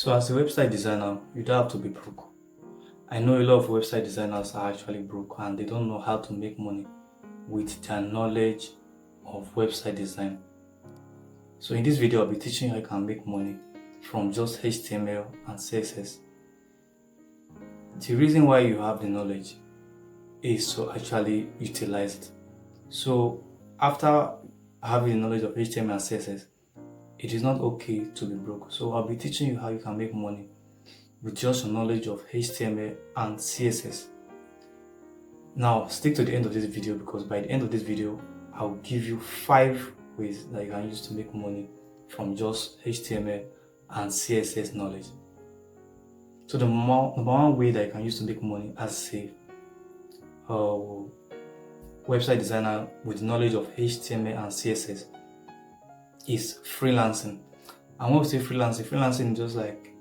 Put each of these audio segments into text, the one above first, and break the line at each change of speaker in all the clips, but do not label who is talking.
So as a website designer, you don't have to be broke. I know a lot of website designers are actually broke and they don't know how to make money with their knowledge of website design. So in this video, I'll be teaching you how you can make money from just HTML and CSS. The reason why you have the knowledge is to actually utilize it. So after having the knowledge of HTML and CSS, it is not okay to be broke. So I'll be teaching you how you can make money with just your knowledge of HTML and CSS. Now stick to the end of this video, because by the end of this video I'll give you 5 ways that you can use to make money from just HTML and CSS knowledge. So the number one way that you can use to make money as a website designer with knowledge of HTML and CSS is freelancing. And when we say freelancing is just like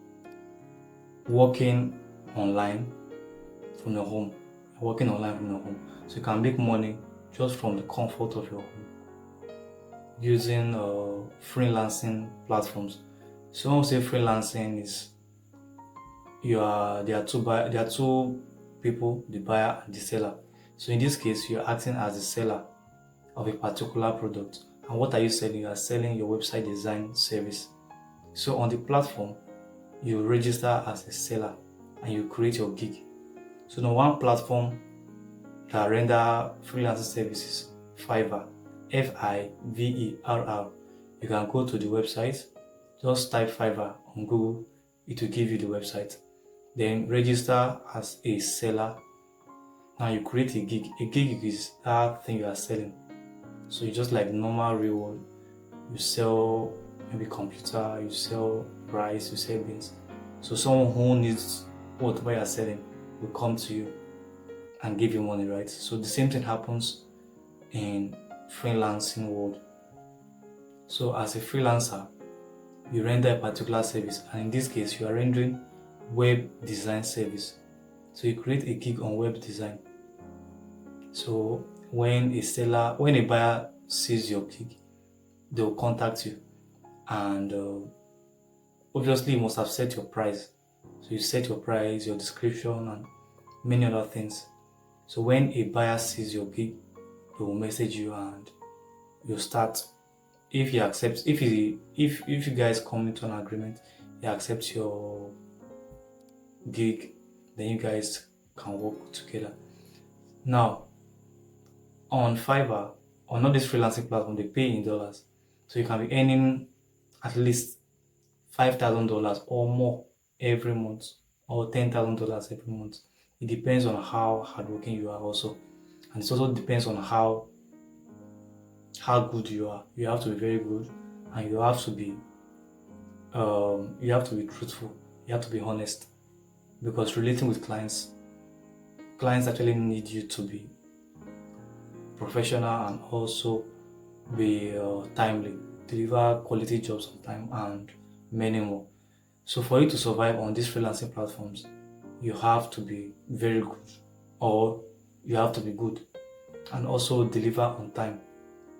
working online from your home. So you can make money just from the comfort of your home using freelancing platforms. So when we say freelancing is there are two people, the buyer and the seller. So in this case, you're acting as the seller of a particular product. And what are you selling? You are selling your website design service. So on the platform, you register as a seller and you create your gig. So now one platform that render freelancing services, Fiverr, Fiverr. You can go to the website, just type Fiverr on Google, it will give you the website. Then register as a seller. Now you create a gig. A gig is that thing you are selling. So you just like normal real world. You sell maybe computer, you sell rice, you sell beans. So someone who needs whatever you are selling will come to you and give you money, right? So the same thing happens in freelancing world. So as a freelancer, you render a particular service, and in this case you are rendering web design service. So you create a gig on web design. So when a buyer sees your gig, they will contact you, and obviously you must have set your price. So you set your price, your description, and many other things. So when a buyer sees your gig, they will message you and you start. If he accepts, if you guys come into an agreement, he accepts your gig, then you guys can work together. Now on Fiverr, on all this freelancing platform, they pay in dollars. So you can be earning at least $5,000 or more every month, or $10,000 every month. It depends on how hardworking you are also, and it also depends on how good you are. You have to be very good, and you have to be truthful. You have to be honest, because relating with clients actually need you to be professional and also be timely, deliver quality jobs on time, and many more. So for you to survive on these freelancing platforms, you have to be very good, or you have to be good and also deliver on time.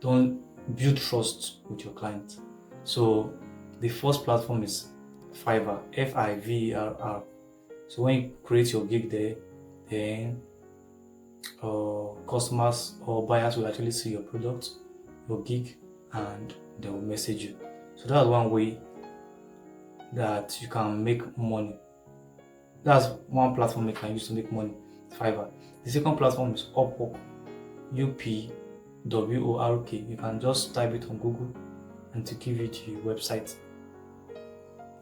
Don't build trust with your client. So the first platform is Fiverr, Fiverr. So when you create your gig there, then customers or buyers will actually see your product, your gig, and they will message you. So that's one way that you can make money. That's one platform you can use to make money, Fiverr. The second platform is Upwork, Upwork. You can just type it on Google and to give you the website.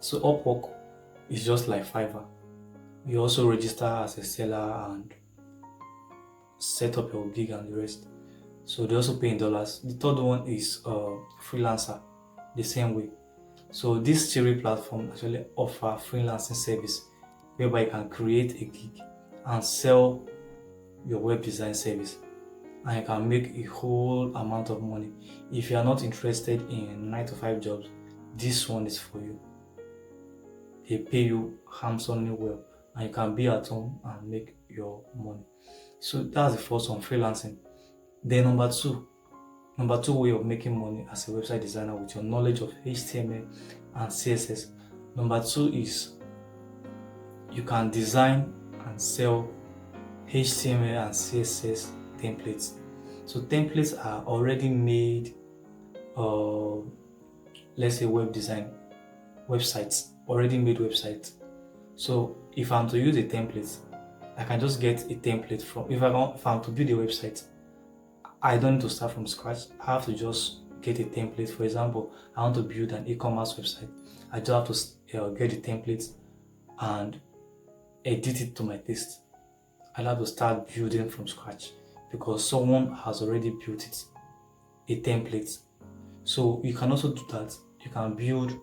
So Upwork is just like Fiverr. You also register as a seller and set up your gig and the rest. So they also pay in dollars. The third one is Freelancer, the same way. So these 3 platforms actually offer freelancing service, whereby you can create a gig and sell your web design service, and you can make a whole amount of money. If you are not interested in 9-to-5 jobs, this one is for you. They pay you handsomely well, and you can be at home and make your money. So that's the first one, freelancing. Then number two way of making money as a website designer with your knowledge of HTML and CSS. Number 2 is you can design and sell HTML and CSS templates. So templates are already made, let's say web design websites, already made websites. So if I'm to use a template, I can just get a template from, if I'm to build a website, I don't need to start from scratch. I have to just get a template. For example, I want to build an e-commerce website. I just have to get the template and edit it to my taste. I have to start building from scratch because someone has already built it, a template. So you can also do that. You can build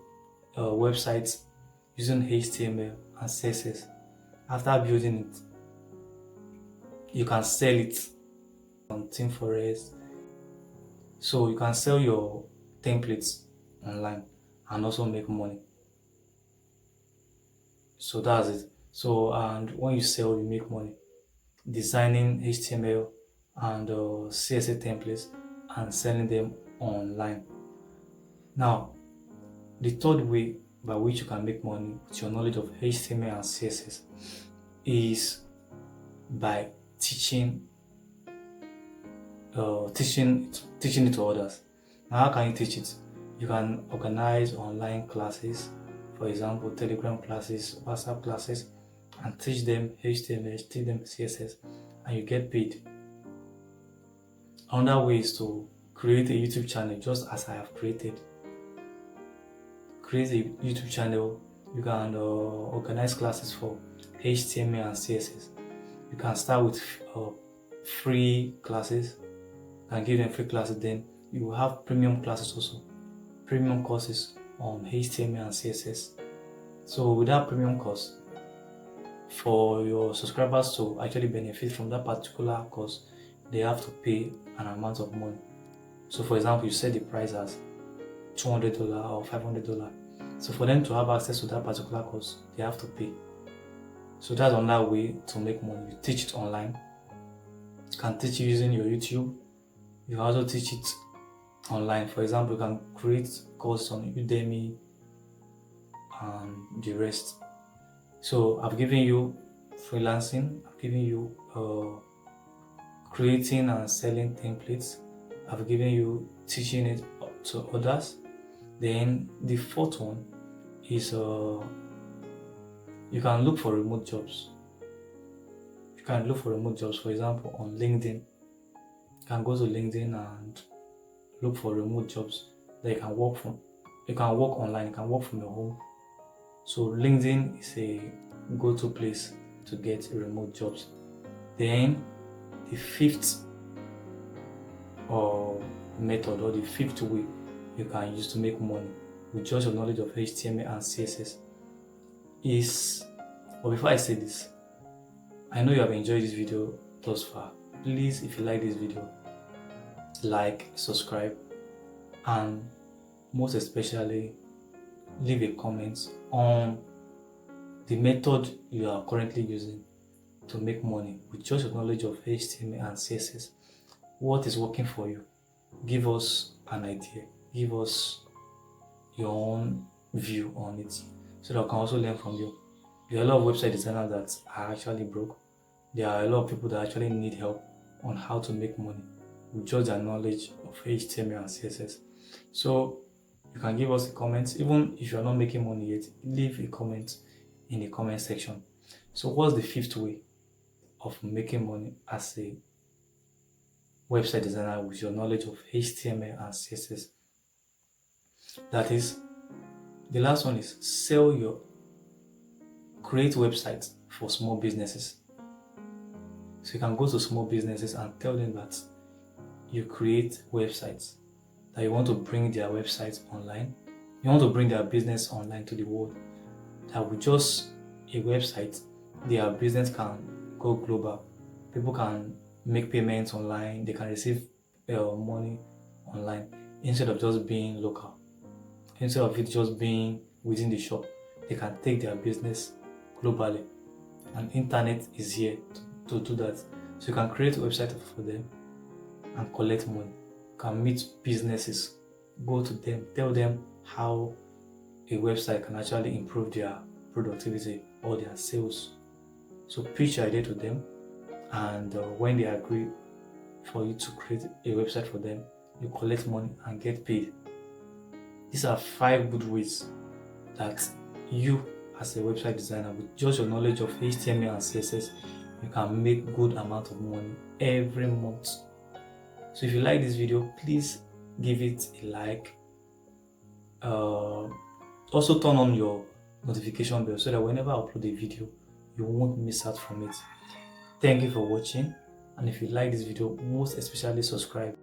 websites using HTML and CSS. After building it, you can sell it on Team Forest. So you can sell your templates online and also make money. So that's it. So, and when you sell, you make money designing HTML and CSS templates and selling them online. Now, the third way by which you can make money with your knowledge of HTML and CSS is by teaching it to others. Now, how can you teach it? You can organize online classes, for example, Telegram classes, WhatsApp classes, and teach them HTML, teach them CSS, and you get paid. Another way is to create a YouTube channel, just as I have created. Create a YouTube channel. You can organize classes for HTML and CSS. You can start with free classes. You can give them free classes. Then you will have premium classes also, premium courses on HTML and CSS. So with that premium course, for your subscribers to actually benefit from that particular course, they have to pay an amount of money. So for example, you set the price as $200 or $500. So for them to have access to that particular course, they have to pay. So that's another way to make money. You teach it online. You can teach it using your YouTube. You can also teach it online. For example, you can create courses on Udemy and the rest. So I've given you freelancing. I've given you creating and selling templates. I've given you teaching it to others. Then the fourth one is you can look for remote jobs. You can look for remote jobs, for example, on LinkedIn. You can go to LinkedIn and look for remote jobs that you can work from. You can work online, you can work from your home. So LinkedIn is a go-to place to get remote jobs. Then the fifth method, or the fifth way you can use to make money with just your knowledge of HTML and CSS is, but before I say this, I know you have enjoyed this video thus far. Please, if you like this video, like, subscribe, and most especially leave a comment on the method you are currently using to make money with just your knowledge of HTML and CSS. What is working for you? Give us an idea. Give us your own view on it so that we can also learn from you. There are a lot of website designers that are actually broke. There are a lot of people that actually need help on how to make money with just their knowledge of HTML and CSS. So you can give us a comment. Even if you are not making money yet, leave a comment in the comment section. So what's the fifth way of making money as a website designer with your knowledge of HTML and CSS? That is, the last one is create websites for small businesses. So you can go to small businesses and tell them that you create websites, that you want to bring their websites online. You want to bring their business online to the world. That with just a website, their business can go global. People can make payments online. They can receive money online instead of just being local. Instead of it just being within the shop, they can take their business globally. And internet is here to do that. So you can create a website for them and collect money. You can meet businesses, go to them, tell them how a website can actually improve their productivity or their sales. So pitch your idea to them, and when they agree for you to create a website for them, you collect money and get paid. These are 5 good ways that you as a website designer, with just your knowledge of HTML and CSS, you can make good amount of money every month. So if you like this video, please give it a like. Also turn on your notification bell so that whenever I upload a video, you won't miss out from it. Thank you for watching, and if you like this video, most especially subscribe.